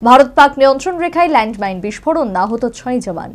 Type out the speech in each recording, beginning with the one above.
ভারত পাক নিয়ন্ত্রণ রেখায় ল্যান্ডমাইন বিস্ফোরণ, আহত 6 জওয়ান।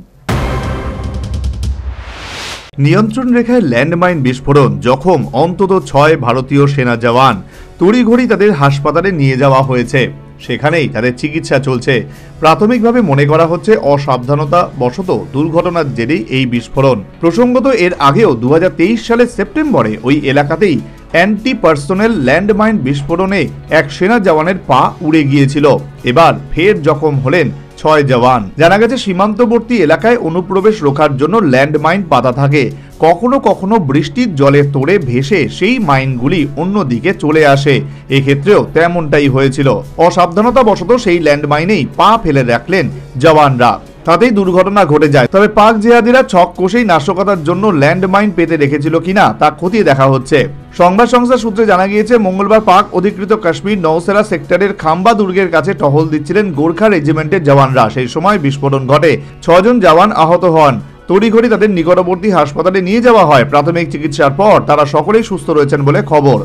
নিয়ন্ত্রণ রেখায় ল্যান্ডমাইন বিস্ফোরণ, জখম অন্তত 6 ভারতীয় সেনা জওয়ান। তড়িঘড়ি তাদের হাসপাতালে নিয়ে যাওয়া হয়েছে, সেখানেই তাদের চিকিৎসা চলছে। প্রাথমিকভাবে মনে করা হচ্ছে অসাবধানতা বশত দুর্ঘটনার জেরেই এই বিস্ফোরণ। প্রসঙ্গত এর আগেও 2023 সালের সেপ্টেম্বরে ওই এলাকাতেই অ্যান্টি পার্সোনেল ল্যান্ডমাইন বিস্ফোরণে এক সেনা জওয়ানের পা উড়ে গিয়েছিল। এবার ফের জখম হলেন 6 জওয়ান। জানা গেছে সীমান্তবর্তী এলাকায় অনুপ্রবেশ রোখার জন্য ল্যান্ডমাইন পাতা থাকে। কখনো কখনো বৃষ্টির জলের তোড়ে ভেসে সেই মাইনগুলি অন্যদিকে চলে আসে। এক্ষেত্রেও তেমনটাই হয়েছিল। অসাবধানতা বশত সেই ল্যান্ডমাইনেই পা ফেলে রাখলেন জওয়ানরা, তাতেই দুর্ঘটনা ঘটে যায়। তবে পাক জেহাদিরা ছক কষেই নাশকতার জন্য ল্যান্ডমাইন পেতে রেখেছিল কিনা তা খতিয়ে দেখা হচ্ছে। সংবাদ সংস্থা সূত্রে জানা গিয়েছে, মঙ্গলবার পাক অধিকৃত কাশ্মীর নৌসেরা সেক্টরের খাম্বা দুর্গের কাছে টহল দিচ্ছিলেন গোর্খা রেজিমেন্টের জওয়ানরা। সেই সময় বিস্ফোরণ ঘটে, 6 জন জওয়ান আহত হন। তড়িঘড়ি তাদের নিকটবর্তী হাসপাতালে নিয়ে যাওয়া হয়। প্রাথমিক চিকিৎসার পর তারা সকলেই সুস্থ রয়েছেন বলে খবর।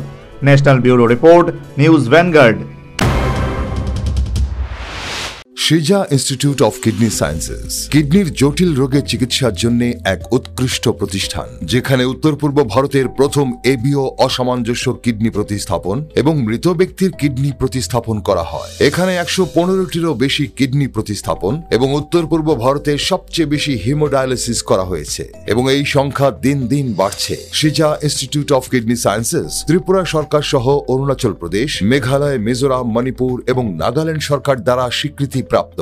National bureau report, news vanguard. Shija institute of kidney sciences কিডনির জটিল রোগের চিকিৎসার জন্য এক উৎকৃষ্ট প্রতিষ্ঠান, যেখানে উত্তর পূর্ব ভারতের প্রথম এবিও অসামঞ্জস্য কিডনি প্রতিস্থাপন এবং মৃত ব্যক্তির কিডনি প্রতিস্থাপন করা হয়। এখানে 115টিরও বেশি কিডনি প্রতিস্থাপন এবং উত্তর পূর্ব ভারতের সবচেয়ে বেশি হিমোডায়ালিসিস করা হয়েছে এবং এই সংখ্যা দিন দিন বাড়ছে। Shija institute of kidney sciences Tripura সরকার সহ অরুণাচল প্রদেশ, মেঘালয়, মিজোরাম, মণিপুর এবং নাগাল্যান্ড সরকার দ্বারা স্বীকৃতি প্রাপ্ত।